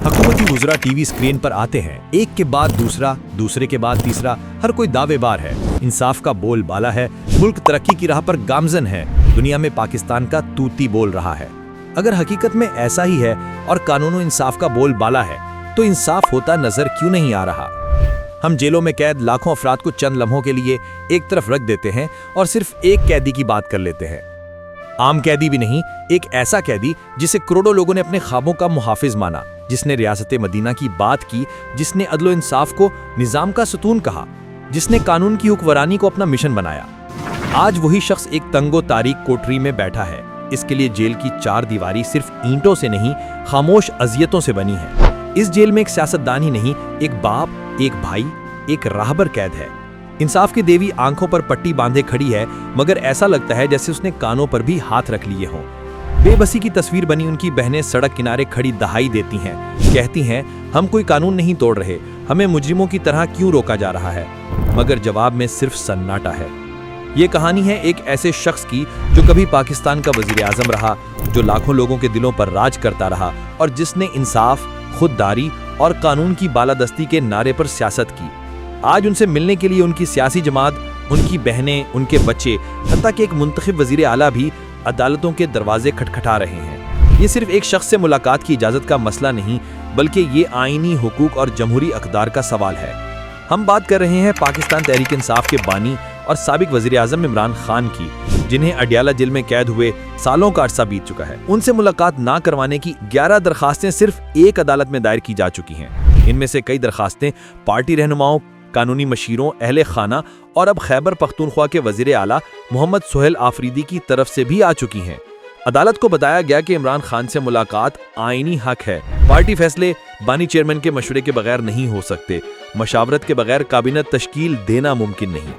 हुकूमती वुज़रा TV screen पर आते हैं, एक के बाद दूसरा, दूसरे के बाद तीसरा, हर कोई दावेदार है, इंसाफ का बोल बाला है, मुल्क तरक्की की राह पर गामजन है, दुनिया में पाकिस्तान का तूती बोल रहा है। अगर हकीकत में ऐसा ही है और कानून इंसाफ का बोल बाला है, तो इंसाफ होता नजर क्यों नहीं आ रहा? हम जेलों में कैद लाखों अफराद को चंद लम्हों के लिए एक तरफ रख देते हैं और सिर्फ एक कैदी की बात कर लेते हैं। आम कैदी भी नहीं, एक ऐसा कैदी जिसे करोड़ों लोगों ने अपने ख्वाबों का मुहाफिज माना, जिसने रियासत मदीना की बात की, जिसने अदल इंसाफ को निजाम का सुतून कहा, जिसने कानून की हुक्मरानी को अपना मिशन बनाया। आज वही शख्स एक तंगो तारीक कोठरी में बैठा है। इसके लिए जेल की चार दीवारी सिर्फ ईंटों से नहीं, खामोश अजियतों से बनी है। इस जेल में एक सियासतदान ही नहीं, एक बाप, एक भाई, एक राहबर कैद है। इंसाफ की देवी आंखों पर पट्टी बांधे खड़ी है, मगर ऐसा लगता है जैसे उसने कानों पर भी हाथ रख लिए हों। बेबसी की तस्वीर बनी उनकी बहनें सड़क किनारे खड़ी दहाई देती हैं, कहती हैं, हम कोई कानून नहीं तोड़ रहे, हमें मुजरिमों की तरह क्यों रोका जा रहा है? मगर जवाब में सिर्फ सन्नाटा है। ये कहानी है एक ऐसे शख्स की जो कभी पाकिस्तान का वजीर आजम रहा, जो लाखों लोगों के दिलों पर राज करता रहा और जिसने इंसाफ, खुददारी और कानून की बालादस्ती के नारे पर सियासत की। आज उनसे मिलने के लिए उनकी सियासी जमात, उनकी बहनें, उनके बच्चे, हत्ता कि एक मुंतखब वजीर आला भी अदालतों के दरवाजे खटखटा रहे हैं। ये सिर्फ एक शख्स से मुलाकात की इजाज़त का मसला नहीं, बल्कि ये आईनी हुकूक और जमहूरी अक़दार का सवाल है। हम बात कर रहे हैं पाकिस्तान तहरीक इंसाफ के बानी और साबिक वजीर आज़म इमरान खान की, जिन्हें अडियाला जेल में कैद हुए सालों का अरसा बीत चुका है। उनसे मुलाकात ना करवाने की 11 दरखास्तें सिर्फ एक अदालत में दायर की जा चुकी हैं। इनमें से कई दरखास्तें पार्टी रहनुमाओं, कानूनी मशीरों, अहले खाना और अब खैबर पख्तूनख्वा के वजीर आला मोहम्मद सोहेल आफरीदी की तरफ से भी आ चुकी हैं। अदालत को बताया गया कि इमरान खान से मुलाकात आईनी हक है। पार्टी फैसले बानी चेयरमैन के मशवरे के बगैर नहीं हो सकते। मशावरत के बगैर काबिनेट तश्कील देना मुमकिन नहीं।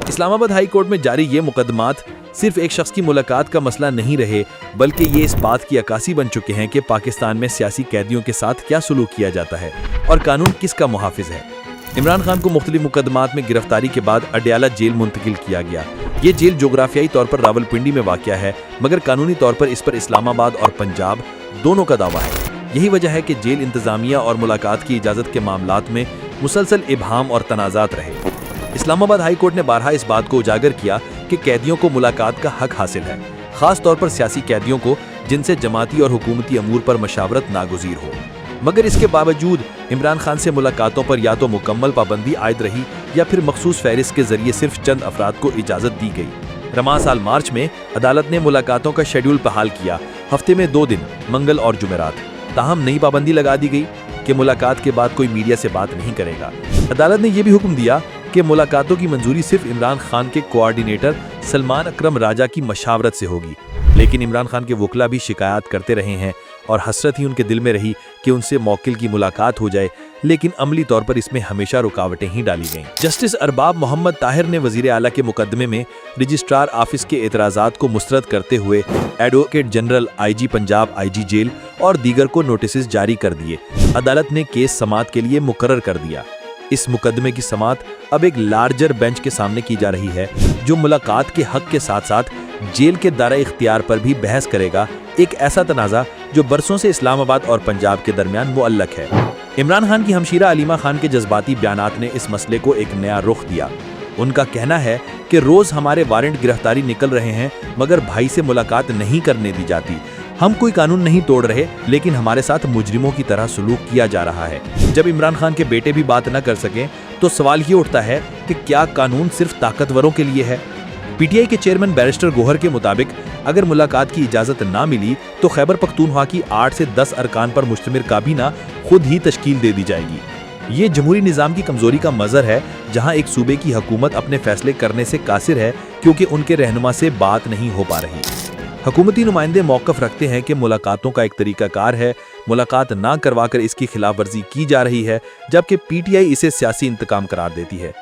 इस्लामाबाद हाई कोर्ट में जारी ये मुकदमात सिर्फ एक शख्स की मुलाकात का मसला नहीं रहे, बल्कि ये इस बात की अक्कासी बन चुके हैं कि पाकिस्तान में सियासी कैदियों के साथ क्या सलूक किया जाता है और कानून किसका मुहाफिज है। इमरान खान को मुख्तलिफ मुकदमात में गिरफ्तारी के बाद अडियाला जेल मुंतकिल किया गया। ये जेल जोग्राफियाई तौर पर रावलपिंडी में वाक़या है, मगर कानूनी तौर पर इस पर इस्लामाबाद और पंजाब दोनों का दावा है। यही वजह है कि जेल इंतजामिया और मुलाकात की इजाज़त के मामलात में मुसलसल इबहाम और तनाज़ात रहे। इस्लामाबाद हाई कोर्ट ने बारहा इस बात को उजागर किया कि कैदियों को मुलाकात का हक हासिल है, खास तौर पर सियासी कैदियों को जिनसे जमाती और हुकूमती अमूर पर मशावरत नागुज़ीर हो। मगर इसके बावजूद इमरान खान से मुलाकातों पर या तो मुकम्मल पाबंदी आयद रही या फिर मखसूस फहरिस्त के जरिए सिर्फ चंद अफराद को इजाज़त दी गई। रमा साल मार्च में अदालत ने मुलाकातों का शेड्यूल बहाल किया, हफ्ते में 2 दिन, मंगल और जुमेरात। ताहम नई पाबंदी लगा दी गई कि मुलाकात के बाद कोई मीडिया से बात नहीं करेगा। अदालत ने यह भी हुक्म दिया कि मुलाकातों की मंजूरी सिर्फ इमरान खान के कोऑर्डिनेटर सलमान अकरम राजा की मशावरत से होगी। लेकिन इमरान खान के वकला भी शिकायत करते रहे हैं और हसरत ही उनके दिल में रही कि उनसे मौकिल की मुलाकात हो जाए, लेकिन अमली तौर पर इसमें हमेशा रुकावटें ही डाली गईं। जस्टिस अरबाब मोहम्मद ताहिर ने वजीर आला के मुकदमे में रजिस्ट्रार ऑफिस के एतराज़ात को मुस्तरद करते हुए advocate general IG Punjab IG jail और दीगर को नोटिस जारी कर दिए। अदालत ने केस समाअत के लिए मुकर्रर कर दिया। इस मुकदमे की समाअत अब एक लार्जर बेंच के सामने की जा रही है, जो मुलाकात के हक के साथ साथ जेल के दायरा इख्तियार पर भी बहस करेगा। एक ऐसा तनाज़ा जो बरसों से इस्लामाबाद और पंजाब के दरमियान मुअल्लक है। इमरान खान की हमशीरा अलीमा खान के जज्बाती बयानात ने इस मसले को एक नया रुख दिया। उनका कहना है कि रोज़ हमारे वारंट गिरफ्तारी निकल रहे हैं, मगर भाई से मुलाकात नहीं करने दी जाती। हम कोई कानून नहीं तोड़ रहे, लेकिन हमारे साथ मुजरिमों की तरह सलूक किया जा रहा है। जब इमरान खान के बेटे भी बात न कर सकें, तो सवाल ये उठता है कि क्या कानून सिर्फ ताकतवरों के लिए है? PTI के चेयरमैन बैरिस्टर गोहर के मुताबिक अगर मुलाकात की इजाज़त ना मिली तो खैबर पख्तूनख्वा की 8 से 10 अरकान पर मुश्तमिल काबीना खुद ही तश्कील दे दी जाएगी। ये जमहूरी निज़ाम की कमज़ोरी का मज़हर है, जहाँ एक सूबे की हुकूमत अपने फैसले करने से कासिर है क्योंकि उनके रहनुमा से बात नहीं हो पा रही। हुकूमती नुमाइंदे मौक़िफ़ रखते हैं कि मुलाकातों का एक तरीक़ाकार है, मुलाकात ना करवा कर इसकी खिलाफ वर्जी की जा रही है, जबकि PTI इसे सियासी इंतकाम करार देती है।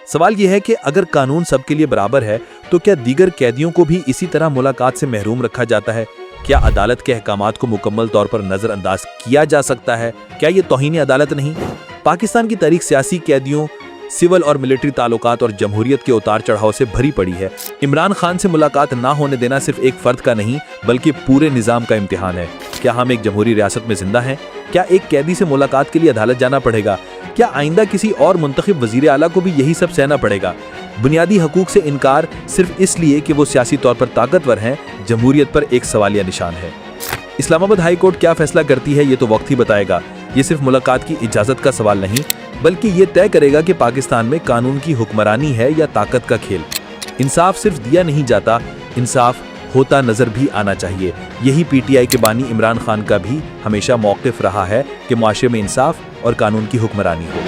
सवाल यह है कि अगर कानून सबके लिए बराबर है, तो क्या दीगर कैदियों को भी इसी तरह मुलाकात से महरूम रखा जाता है? क्या अदालत के अहकामात को मुकम्मल तौर पर नज़रअंदाज किया जा सकता है? क्या ये तौहीन अदालत नहीं? पाकिस्तान की तारीख सियासी कैदियों, सिविल और मिलिट्री ताल्लुकात और जमहूरियत के उतार चढ़ाव से भरी पड़ी है। इमरान खान से मुलाकात ना होने देना सिर्फ एक फर्द का नहीं, बल्कि पूरे निज़ाम का इम्तिहान है। क्या हम एक जमहूरी रियासत में जिंदा हैं کیا ایک قیدی سے ملاقات کے لیے عدالت جانا پڑے گا؟ کیا آئندہ کسی اور منتخب وزیر اعلیٰ کو بھی یہی سب سہنا پڑے گا؟ بنیادی حقوق سے انکار صرف اس لیے کہ وہ سیاسی طور پر طاقتور ہیں، جمہوریت پر ایک سوالیہ نشان ہے۔ اسلام آباد ہائی کورٹ کیا فیصلہ کرتی ہے یہ تو وقت ہی بتائے گا۔ یہ صرف ملاقات کی اجازت کا سوال نہیں، بلکہ یہ طے کرے گا کہ پاکستان میں قانون کی حکمرانی ہے یا طاقت کا کھیل۔ انصاف صرف دیا نہیں جاتا، انصاف ہوتا نظر بھی آنا چاہیے۔ یہی پی ٹی آئی کے بانی عمران خان کا بھی ہمیشہ موقف رہا ہے کہ معاشرے میں انصاف اور قانون کی حکمرانی ہو۔